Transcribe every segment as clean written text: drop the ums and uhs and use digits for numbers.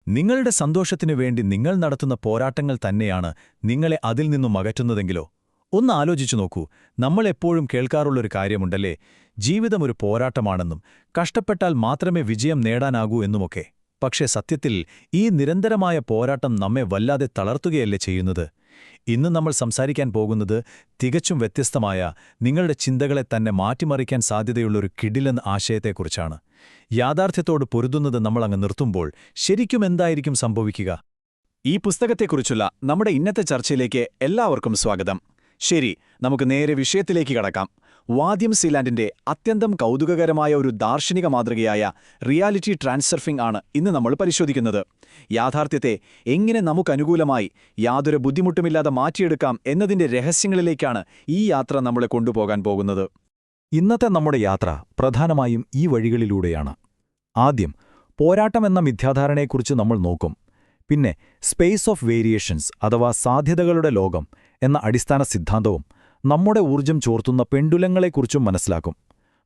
നിങ്ങളുടെ സന്തോഷത്തിനു വേണ്ടി നിങ്ങൾ നടത്തുന്ന പോരാട്ടങ്ങൾ തന്നെയാണ് നിങ്ങളെ അതിൽ നിന്നും അകറ്റുന്നതെങ്കിലോ? ഒന്ന് ആലോചിച്ചു നോക്കൂ. നമ്മളെപ്പോഴും കേൾക്കാറുള്ളൊരു കാര്യമുണ്ടല്ലേ, ജീവിതമൊരു പോരാട്ടമാണെന്നും കഷ്ടപ്പെട്ടാൽ മാത്രമേ വിജയം നേടാനാകൂ എന്നുമൊക്കെ. പക്ഷേ സത്യത്തിൽ ഈ നിരന്തരമായ പോരാട്ടം നമ്മെ വല്ലാതെ തളർത്തുകയല്ലേ ചെയ്യുന്നത്? ഇന്ന് നമ്മൾ സംസാരിക്കാൻ പോകുന്നത് തികച്ചും വ്യത്യസ്തമായ, നിങ്ങളുടെ ചിന്തകളെ തന്നെ മാറ്റിമറിക്കാൻ സാധ്യതയുള്ളൊരു കിടിലൻ ആശയത്തെക്കുറിച്ചാണ്. യാഥാർത്ഥ്യത്തോട് പൊരുതുന്നത് നമ്മളങ്ങ് നിർത്തുമ്പോൾ ശരിക്കും എന്തായിരിക്കും സംഭവിക്കുക? ഈ പുസ്തകത്തെക്കുറിച്ചുള്ള നമ്മുടെ ഇന്നത്തെ ചർച്ചയിലേക്ക് എല്ലാവർക്കും സ്വാഗതം. ശരി, നമുക്ക് നേരെ വിഷയത്തിലേക്ക് കടക്കാം. വാദ്യം സീലാൻഡിന്റെ അത്യന്തം കൗതുകകരമായ ഒരു ദാർശനിക മാതൃകയായ റിയാലിറ്റി ട്രാൻസ്സർഫിംഗ് ആണ് ഇന്ന് നമ്മൾ പരിശോധിക്കുന്നത്. യാഥാർത്ഥ്യത്തെ എങ്ങനെ നമുക്കനുകൂലമായി യാതൊരു ബുദ്ധിമുട്ടുമില്ലാതെ മാറ്റിയെടുക്കാം എന്നതിന്റെ രഹസ്യങ്ങളിലേക്കാണ് ഈ യാത്ര നമ്മളെ കൊണ്ടുപോകാൻ പോകുന്നത്. ഇന്നത്തെ നമ്മുടെ യാത്ര പ്രധാനമായും ഈ വഴികളിലൂടെയാണ്. ആദ്യം പോരാട്ടമെന്ന മിഥ്യാധാരണയെക്കുറിച്ച് നമ്മൾ നോക്കും. പിന്നെ സ്പേസ് ഓഫ് വേരിയേഷൻസ് അഥവാ സാധ്യതകളുടെ ലോകം എന്ന അടിസ്ഥാന സിദ്ധാന്തവും നമ്മുടെ ഊർജ്ജം ചോർത്തുന്ന പെണ്ടുലങ്ങളെക്കുറിച്ചും മനസ്സിലാക്കും.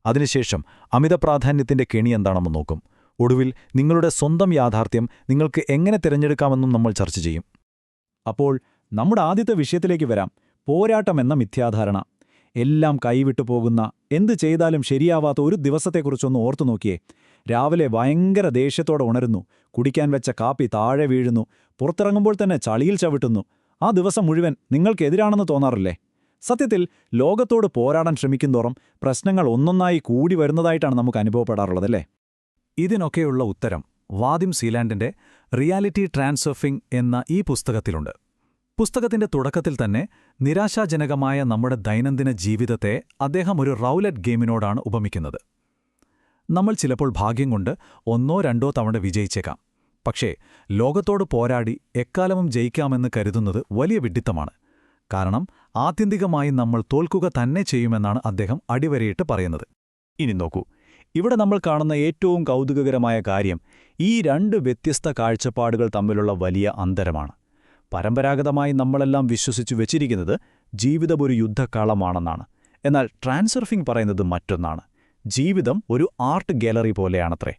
അതിനുശേഷം അമിത പ്രാധാന്യത്തിന്റെ കെണി എന്താണെന്ന് നോക്കും. ഒടുവിൽ നിങ്ങളുടെ സ്വന്തം യാഥാർത്ഥ്യം നിങ്ങൾക്ക് എങ്ങനെ തിരഞ്ഞെടുക്കാമെന്നും നമ്മൾ ചർച്ച ചെയ്യും. അപ്പോൾ നമ്മുടെ ആദ്യത്തെ വിഷയത്തിലേക്ക് വരാം. പോരാട്ടമെന്ന മിഥ്യാധാരണ. എല്ലാം കൈവിട്ടു പോകുന്ന, എന്തു ചെയ്താലും ശരിയാവാത്ത ഒരു ദിവസത്തെക്കുറിച്ചൊന്ന് ഓർത്തു നോക്കിയേ. രാവിലെ ഭയങ്കര ദേഷ്യത്തോടെ ഉണരുന്നു, കുടിക്കാൻ വെച്ച കാപ്പി താഴെ വീഴുന്നു, പുറത്തിറങ്ങുമ്പോൾ തന്നെ ചളിയിൽ ചവിട്ടുന്നു. ആ ദിവസം മുഴുവൻ നിങ്ങൾക്കെതിരാണെന്ന് തോന്നാറില്ലേ? സത്യത്തിൽ ലോകത്തോട് പോരാടാൻ ശ്രമിക്കുന്തോറും പ്രശ്നങ്ങൾ ഒന്നൊന്നായി കൂടി വരുന്നതായിട്ടാണ് നമുക്ക് അനുഭവപ്പെടാറുള്ളതല്ലേ? ഇതിനൊക്കെയുള്ള ഉത്തരം വാദ്യം സീലാൻഡിന്റെ റിയാലിറ്റി ട്രാൻസ്സർഫിംഗ് എന്ന ഈ പുസ്തകത്തിലുണ്ട്. പുസ്തകത്തിന്റെ തുടക്കത്തിൽ തന്നെ നിരാശാജനകമായ നമ്മുടെ ദൈനംദിന ജീവിതത്തെ അദ്ദേഹം ഒരു റൗലറ്റ് ഗെയിമിനോടാണ് ഉപമിക്കുന്നത്. നമ്മൾ ചിലപ്പോൾ ഭാഗ്യം കൊണ്ട് ഒന്നോ രണ്ടോ തവണ വിജയിച്ചേക്കാം. പക്ഷേ ലോകത്തോട് പോരാടി എക്കാലവും ജയിക്കാമെന്ന് കരുതുന്നത് വലിയ വിഡ്ഢിത്തമാണ്. കാരണം ആത്യന്തികമായി നമ്മൾ തോൽക്കുക തന്നെ ചെയ്യുമെന്നാണ് അദ്ദേഹം അടിവരയിട്ട് പറയുന്നത്. ഇനി നോക്കൂ, ഇവിടെ നമ്മൾ കാണുന്ന ഏറ്റവും കൗതുകകരമായ കാര്യം ഈ രണ്ട് വ്യത്യസ്ത കാഴ്ചപ്പാടുകൾ തമ്മിലുള്ള വലിയ അന്തരമാണ്. പരമ്പരാഗതമായി നമ്മളെല്ലാം വിശ്വസിച്ചു വെച്ചിരിക്കുന്നത് ജീവിതം ഒരു യുദ്ധക്കളമാണെന്നാണ്. എന്നാൽ ട്രാൻസ്സർഫിംഗ് പറയുന്നത് മറ്റൊന്നാണ്. ജീവിതം ഒരു ആർട്ട് ഗാലറി പോലെയാണത്രേ.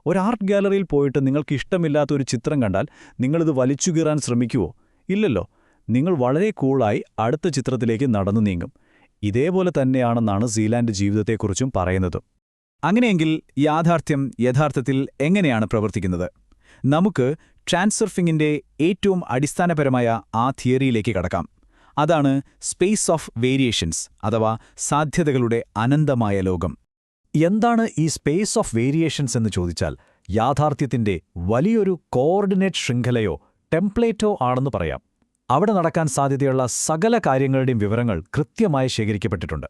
ഒരു ആർട്ട് ഗാലറിയിൽ പോയിട്ട് നിങ്ങൾക്ക് ഇഷ്ടമില്ലാത്തൊരു ചിത്രം കണ്ടാൽ നിങ്ങളിത് വലിച്ചുകീറാൻ ശ്രമിക്കുവോ? ഇല്ലല്ലോ. നിങ്ങൾ വളരെ കൂളായി അടുത്ത ചിത്രത്തിലേക്ക് നടന്നു നീങ്ങും. ഇതേപോലെ തന്നെയാണെന്നാണ് സീലാൻഡ് ജീവിതത്തെക്കുറിച്ചും പറയുന്നത്. അങ്ങനെയെങ്കിൽ യാഥാർത്ഥ്യം യഥാർത്ഥത്തിൽ എങ്ങനെയാണ് പ്രവർത്തിക്കുന്നത്? നമുക്ക് ട്രാൻസ്സർഫിംഗിന്റെ ഏറ്റവും അടിസ്ഥാനപരമായ ആ തിയറിയിലേക്ക് കടക്കാം. അതാണ് സ്പേസ് ഓഫ് വേരിയേഷൻസ് അഥവാ സാധ്യതകളുടെ അനന്തമായ ലോകം. എന്താണ് ഈ സ്പേസ് ഓഫ് വേരിയേഷൻസ് എന്ന് ചോദിച്ചാൽ, യാഥാർത്ഥ്യത്തിന്റെ വലിയൊരു കോർഡിനേറ്റ് ശൃംഖലയോ ടെംപ്ലേറ്റോ ആണെന്ന് പറയാം. അവിടെ നടക്കാൻ സാധ്യതയുള്ള സകല കാര്യങ്ങളുടെയും വിവരങ്ങൾ കൃത്യമായി ശേഖരിക്കപ്പെട്ടിട്ടുണ്ട്.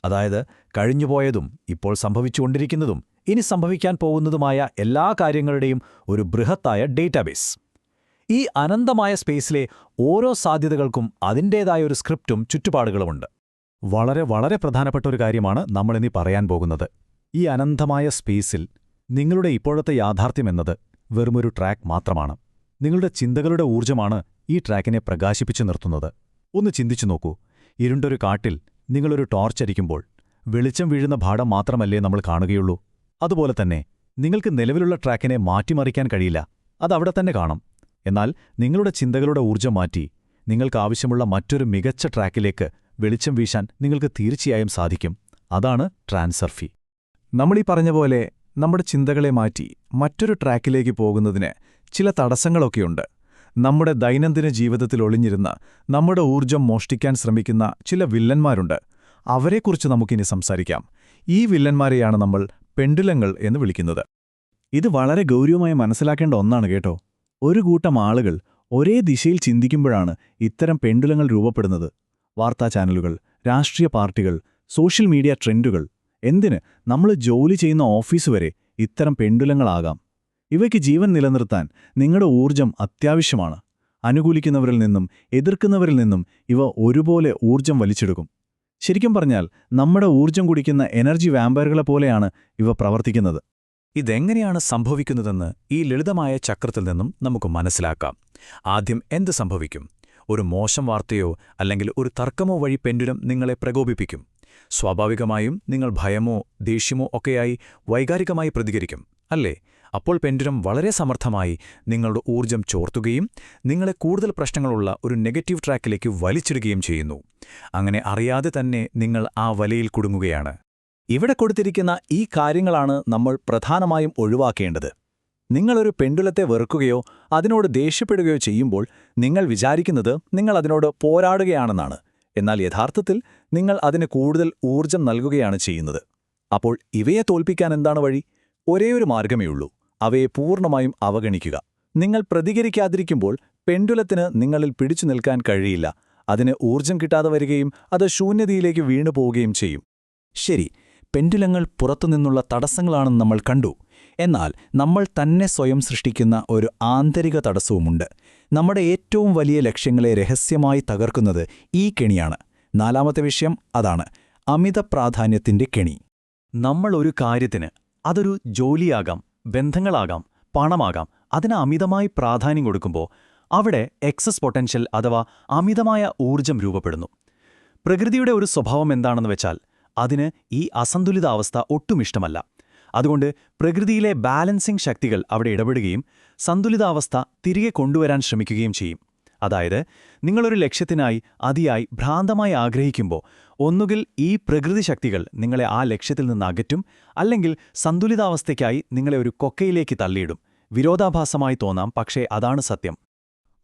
അതായത് കഴിഞ്ഞുപോയതും ഇപ്പോൾ സംഭവിച്ചുകൊണ്ടിരിക്കുന്നതും ഇനി സംഭവിക്കാൻ പോകുന്നതുമായ എല്ലാ കാര്യങ്ങളുടെയും ഒരു ബൃഹത്തായ ഡേറ്റാബേസ്. ഈ അനന്തമായ സ്പേസിലെ ഓരോ സാധ്യതകൾക്കും അതിൻ്റേതായ ഒരു സ്ക്രിപ്റ്റും ചുറ്റുപാടുകളുമുണ്ട്. വളരെ വളരെ പ്രധാനപ്പെട്ട ഒരു കാര്യമാണ് നമ്മളിനി പറയാൻ പോകുന്നത്. ഈ അനന്തമായ സ്പേസിൽ നിങ്ങളുടെ ഇപ്പോഴത്തെ യാഥാർത്ഥ്യമെന്നത് വെറുമൊരു ട്രാക്ക് മാത്രമാണ്. നിങ്ങളുടെ ചിന്തകളുടെ ഊർജ്ജമാണ് ഈ ട്രാക്കിനെ പ്രകാശിപ്പിച്ചു നിർത്തുന്നത്. ഒന്ന് ചിന്തിച്ചു നോക്കൂ. ഇരുണ്ടൊരു കാട്ടിൽ നിങ്ങളൊരു ടോർച്ചടിക്കുമ്പോൾ വെളിച്ചം വീഴുന്ന ഭാടം മാത്രമല്ലേ നമ്മൾ കാണുകയുള്ളൂ? അതുപോലെ തന്നെ നിങ്ങൾക്ക് നിലവിലുള്ള ട്രാക്കിനെ മാറ്റിമറിക്കാൻ കഴിയില്ല. അതവിടെ തന്നെ കാണും. എന്നാൽ നിങ്ങളുടെ ചിന്തകളുടെ ഊർജ്ജം മാറ്റി നിങ്ങൾക്കാവശ്യമുള്ള മറ്റൊരു മികച്ച ട്രാക്കിലേക്ക് വെളിച്ചം വീശാൻ നിങ്ങൾക്ക് തീർച്ചയായും സാധിക്കും. അതാണ് ട്രാൻസ്സർഫിംഗ്. നമ്മളീ പറഞ്ഞ പോലെ നമ്മുടെ ചിന്തകളെ മാറ്റി മറ്റൊരു ട്രാക്കിലേക്ക് പോകുന്നതിന് ചില തടസ്സങ്ങളൊക്കെയുണ്ട്. നമ്മുടെ ദൈനംദിന ജീവിതത്തിൽ ഒളിഞ്ഞിരുന്ന നമ്മുടെ ഊർജ്ജം മോഷ്ടിക്കാൻ ശ്രമിക്കുന്ന ചില വില്ലന്മാരുണ്ട്. അവരെക്കുറിച്ച് നമുക്കിനി സംസാരിക്കാം. ഈ വില്ലന്മാരെയാണ് നമ്മൾ പെണ്ടുലങ്ങൾ എന്ന് വിളിക്കുന്നത്. ഇത് വളരെ ഗൗരവമായി മനസ്സിലാക്കേണ്ട ഒന്നാണ് കേട്ടോ. ഒരു കൂട്ടം ആളുകൾ ഒരേ ദിശയിൽ ചിന്തിക്കുമ്പോഴാണ് ഇത്തരം പെണ്ടുലങ്ങൾ രൂപപ്പെടുന്നത്. വാർത്താ ചാനലുകൾ, രാഷ്ട്രീയ പാർട്ടികൾ, സോഷ്യൽ മീഡിയ ട്രെൻഡുകൾ, എന്തിന് നമ്മൾ ജോലി ചെയ്യുന്ന ഓഫീസ് വരെ ഇത്തരം പെണ്ടുലങ്ങളാകാം. ഇവയ്ക്ക് ജീവൻ നിലനിർത്താൻ നിങ്ങളുടെ ഊർജ്ജം അത്യാവശ്യമാണ്. അനുകൂലിക്കുന്നവരിൽ നിന്നും എതിർക്കുന്നവരിൽ നിന്നും ഇവ ഒരുപോലെ ഊർജ്ജം വലിച്ചെടുക്കും. ശരിക്കും പറഞ്ഞാൽ നമ്മുടെ ഊർജ്ജം കുടിക്കുന്ന എനർജി വാമ്പയറുകളെ പോലെയാണ് ഇവ പ്രവർത്തിക്കുന്നത്. ഇതെങ്ങനെയാണ് സംഭവിക്കുന്നതെന്ന് ഈ ലളിതമായ ചക്രത്തിൽ നിന്നും നമുക്ക് മനസ്സിലാക്കാം. ആദ്യം എന്ത് സംഭവിക്കും? ഒരു മോശം വാർത്തയോ അല്ലെങ്കിൽ ഒരു തർക്കമോ വഴി പെൻഡുലം നിങ്ങളെ പ്രകോപിപ്പിക്കും. സ്വാഭാവികമായും നിങ്ങൾ ഭയമോ ദേഷ്യമോ ഒക്കെയായി വൈകാരികമായി പ്രതികരിക്കും, അല്ലേ? അപ്പോൾ പെൻഡുലം വളരെ സമർത്ഥമായി നിങ്ങളുടെ ഊർജ്ജം ചോർത്തുകയും നിങ്ങളെ കൂടുതൽ പ്രശ്നങ്ങളുള്ള ഒരു നെഗറ്റീവ് ട്രാക്കിലേക്ക് വലിച്ചിടുകയും ചെയ്യുന്നു. അങ്ങനെ അറിയാതെ തന്നെ നിങ്ങൾ ആ വലയിൽ കുടുങ്ങുകയാണ്. ഇവിടെ കൊടുത്തിരിക്കുന്ന ഈ കാര്യങ്ങളാണ് നമ്മൾ പ്രധാനമായും ഒഴിവാക്കേണ്ടത്. നിങ്ങളൊരു പെൻഡുലത്തെ വെറുക്കുകയോ അതിനോട് ദേഷ്യപ്പെടുകയോ ചെയ്യുമ്പോൾ നിങ്ങൾ വിചാരിക്കുന്നത് നിങ്ങൾ അതിനോട് പോരാടുകയാണെന്നാണ്. എന്നാൽ യഥാർത്ഥത്തിൽ നിങ്ങൾ അതിന് കൂടുതൽ ഊർജ്ജം നൽകുകയാണ് ചെയ്യുന്നത്. അപ്പോൾ ഇവയെ തോൽപ്പിക്കാൻ എന്താണ് വഴി? ഒരേയൊരു മാർഗ്ഗമേയുള്ളൂ: അവയെ പൂർണ്ണമായും അവഗണിക്കുക. നിങ്ങൾ പ്രതികരിക്കാതിരിക്കുമ്പോൾ പെൻഡുലത്തിന് നിങ്ങളിൽ പിടിച്ചു നിൽക്കാൻ കഴിയില്ല. അതിന് ഊർജ്ജം കിട്ടാതെ വരികയും അത് ശൂന്യതയിലേക്ക് വീണു പോവുകയും ചെയ്യും. ശരി, പെൻഡുലങ്ങൾ പുറത്തുനിന്നുള്ള തടസ്സങ്ങളാണെന്ന് നമ്മൾ കണ്ടു. എന്നാൽ നമ്മൾ തന്നെ സ്വയം സൃഷ്ടിക്കുന്ന ഒരു ആന്തരിക തടസ്സവുമുണ്ട്. നമ്മുടെ ഏറ്റവും വലിയ ലക്ഷ്യങ്ങളെ രഹസ്യമായി തകർക്കുന്നത് ഈ കെണിയാണ്. 4ാമത്തെ വിഷയം അതാണ്: അമിത പ്രാധാന്യത്തിന്റെ കെണി. നമ്മൾ ഒരു കാര്യത്തിന്, അതൊരു ജോലിയാകാം, ബന്ധങ്ങളാകാം, പണമാകാം, അതിന് അമിതമായി പ്രാധാന്യം കൊടുക്കുമ്പോൾ അവിടെ എക്സസ് പൊട്ടൻഷ്യൽ അഥവാ അമിതമായ ഊർജ്ജം രൂപപ്പെടുന്നു. പ്രകൃതിയുടെ ഒരു സ്വഭാവം എന്താണെന്ന് വെച്ചാൽ അതിന് ഈ അസന്തുലിതാവസ്ഥ ഒട്ടും ഇഷ്ടമല്ല. അതുകൊണ്ട് പ്രകൃതിയിലെ ബാലൻസിംഗ് ശക്തികൾ അവിടെ ഇടപെടുകയും സന്തുലിതാവസ്ഥ തിരികെ കൊണ്ടുവരാൻ ശ്രമിക്കുകയും ചെയ്യും. അതായത്, നിങ്ങളൊരു ലക്ഷ്യത്തിനായി അതിയായി ഭ്രാന്തമായി ആഗ്രഹിക്കുമ്പോൾ ഒന്നുകിൽ ഈ പ്രകൃതി ശക്തികൾ നിങ്ങളെ ആ ലക്ഷ്യത്തിൽ നിന്ന് അകറ്റും, അല്ലെങ്കിൽ സന്തുലിതാവസ്ഥയ്ക്കായി നിങ്ങളെ ഒരു കൊക്കയിലേക്ക് തള്ളിയിടും. വിരോധാഭാസമായി തോന്നാം, പക്ഷേ അതാണ് സത്യം.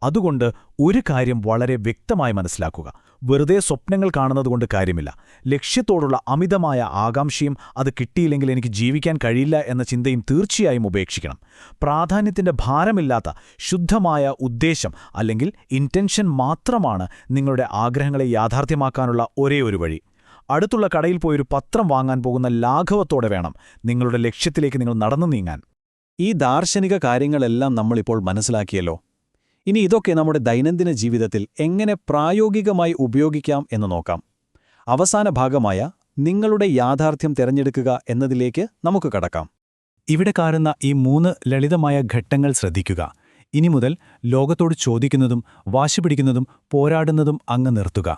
അതുകൊണ്ട് ഒരു കാര്യം വളരെ വ്യക്തമായി മനസ്സിലാക്കുക: വെറുതെ സ്വപ്നങ്ങൾ കാണുന്നതുകൊണ്ട് കാര്യമില്ല. ലക്ഷ്യത്തോടുള്ള അമിതമായ ആകാംക്ഷയും അത് കിട്ടിയില്ലെങ്കിൽ എനിക്ക് ജീവിക്കാൻ കഴിയില്ല എന്ന ചിന്തയും തീർച്ചയായും ഉപേക്ഷിക്കണം. പ്രാധാന്യത്തിന്റെ ഭാരമില്ലാത്ത ശുദ്ധമായ ഉദ്ദേശം അല്ലെങ്കിൽ ഇന്റൻഷൻ മാത്രമാണ് നിങ്ങളുടെ ആഗ്രഹങ്ങളെ യാഥാർത്ഥ്യമാക്കാനുള്ള ഒരേയൊരു വഴി. അടുത്തുള്ള കടയിൽ പോയൊരു പത്രം വാങ്ങാൻ പോകുന്ന ലാഘവത്തോടെ വേണം നിങ്ങളുടെ ലക്ഷ്യത്തിലേക്ക് നിങ്ങൾ നടന്നു നീങ്ങാൻ. ഈ ദാർശനിക കാര്യങ്ങളെല്ലാം നമ്മളിപ്പോൾ മനസ്സിലാക്കിയല്ലോ. ഇനി ഇതൊക്കെ നമ്മുടെ ദൈനംദിന ജീവിതത്തിൽ എങ്ങനെ പ്രായോഗികമായി ഉപയോഗിക്കാം എന്ന് നോക്കാം. അവസാന ഭാഗമായ നിങ്ങളുടെ യാഥാർത്ഥ്യം തിരഞ്ഞെടുക്കുക എന്നതിലേക്ക് നമുക്ക് കടക്കാം. ഇവിടെ കാണുന്ന ഈ 3 ലളിതമായ ഘട്ടങ്ങൾ ശ്രദ്ധിക്കുക. ഇനി മുതൽ ലോകത്തോട് ചോദിക്കുന്നതും വാശിപിടിക്കുന്നതും പോരാടുന്നതും അങ്ങ് നിർത്തുക.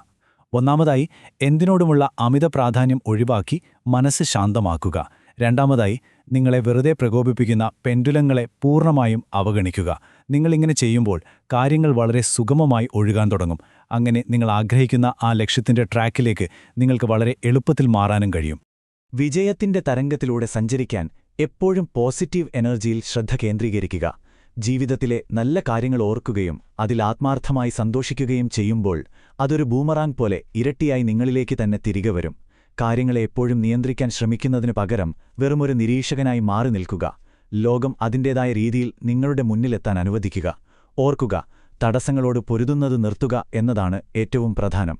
ഒന്നാമതായി, എന്തിനോടുമുള്ള അമിത പ്രാധാന്യം ഒഴിവാക്കി മനസ്സ് ശാന്തമാക്കുക. രണ്ടാമതായി, നിങ്ങളെ വെറുതെ പ്രകോപിപ്പിക്കുന്ന പെൻഡുലങ്ങളെ പൂർണ്ണമായും അവഗണിക്കുക. നിങ്ങളിങ്ങനെ ചെയ്യുമ്പോൾ കാര്യങ്ങൾ വളരെ സുഗമമായി ഒഴുകാൻ തുടങ്ങും. അങ്ങനെ നിങ്ങൾ ആഗ്രഹിക്കുന്ന ആ ലക്ഷ്യത്തിന്റെ ട്രാക്കിലേക്ക് നിങ്ങൾക്ക് വളരെ എളുപ്പത്തിൽ മാറാനും കഴിയും. വിജയത്തിന്റെ തരംഗത്തിലൂടെ സഞ്ചരിക്കാൻ എപ്പോഴും പോസിറ്റീവ് എനർജിയിൽ ശ്രദ്ധ കേന്ദ്രീകരിക്കുക. ജീവിതത്തിലെ നല്ല കാര്യങ്ങൾ ഓർക്കുകയും അതിൽ ആത്മാർത്ഥമായി സന്തോഷിക്കുകയും ചെയ്യുമ്പോൾ അതൊരു ബൂമറാങ് പോലെ ഇരട്ടിയായി നിങ്ങളിലേക്ക് തന്നെ തിരികെ വരും. കാര്യങ്ങളെ എപ്പോഴും നിയന്ത്രിക്കാൻ ശ്രമിക്കുന്നതിനു പകരം വെറുമൊരു നിരീക്ഷകനായി മാറി നിൽക്കുക. ലോകം അതിൻ്റേതായ രീതിയിൽ നിങ്ങളുടെ മുന്നിലെത്താൻ അനുവദിക്കുക. ഓർക്കുക, തടസ്സങ്ങളോട് പൊരുതുന്നത് നിർത്തുക എന്നതാണ് ഏറ്റവും പ്രധാനം.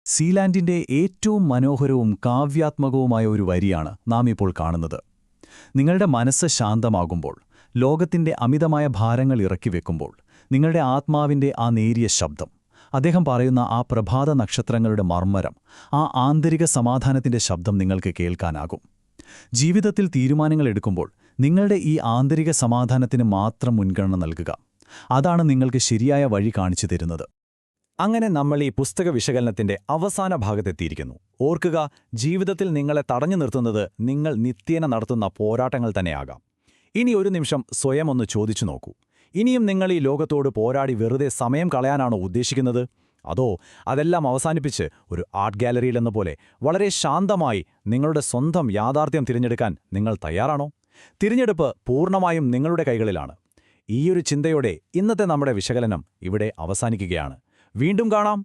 സീലാൻഡിന്റെ ഏറ്റവും മനോഹരവും കാവ്യാത്മകവുമായ ഒരു വരിയാണ് നാം ഇപ്പോൾ കാണുന്നത്. നിങ്ങളുടെ മനസ്സ് ശാന്തമാകുമ്പോൾ, ലോകത്തിന്റെ അമിതമായ ഭാരങ്ങൾ ഇറക്കിവെക്കുമ്പോൾ, നിങ്ങളുടെ ആത്മാവിന്റെ ആ നേരിയ ശബ്ദം, അദ്ദേഹം പറയുന്ന ആ പ്രഭാത നക്ഷത്രങ്ങളുടെ മർമ്മരം, ആ ആന്തരിക സമാധാനത്തിന്റെ ശബ്ദം നിങ്ങൾക്ക് കേൾക്കാനാകും. ജീവിതത്തിൽ തീരുമാനങ്ങൾ എടുക്കുമ്പോൾ നിങ്ങളുടെ ഈ ആന്തരിക സമാധാനത്തിന് മാത്രം മുൻഗണന നൽകുക. അതാണ് നിങ്ങൾക്ക് ശരിയായ വഴി കാണിച്ചു തരുന്നത്. അങ്ങനെ നമ്മൾ ഈ പുസ്തക വിശകലനത്തിന്റെ അവസാന ഭാഗത്തെത്തിയിരിക്കുന്നു. ഓർക്കുക, ജീവിതത്തിൽ നിങ്ങളെ തടഞ്ഞു നിർത്തുന്നത് നിങ്ങൾ നിത്യേന നടത്തുന്ന പോരാട്ടങ്ങൾ തന്നെയാകാം. ഇനി ഒരു നിമിഷം സ്വയം ഒന്ന് ചോദിച്ചു നോക്കൂ. ഇനിയും നിങ്ങൾ ഈ ലോകത്തോട് പോരാടി വെറുതെ സമയം കളയാനാണോ ഉദ്ദേശിക്കുന്നത്? അതോ അതെല്ലാം അവസാനിപ്പിച്ച് ഒരു ആർട്ട് ഗാലറിയിലെന്ന പോലെ വളരെ ശാന്തമായി നിങ്ങളുടെ സ്വന്തം യാഥാർത്ഥ്യം തിരഞ്ഞെടുക്കാൻ നിങ്ങൾ തയ്യാറാണോ? തിരഞ്ഞെടുപ്പ് പൂർണ്ണമായും നിങ്ങളുടെ കൈകളിലാണ്. ഈയൊരു ചിന്തയോടെ ഇന്നത്തെ നമ്മുടെ വിശകലനം ഇവിടെ അവസാനിക്കുകയാണ്. വീണ്ടും കാണാം.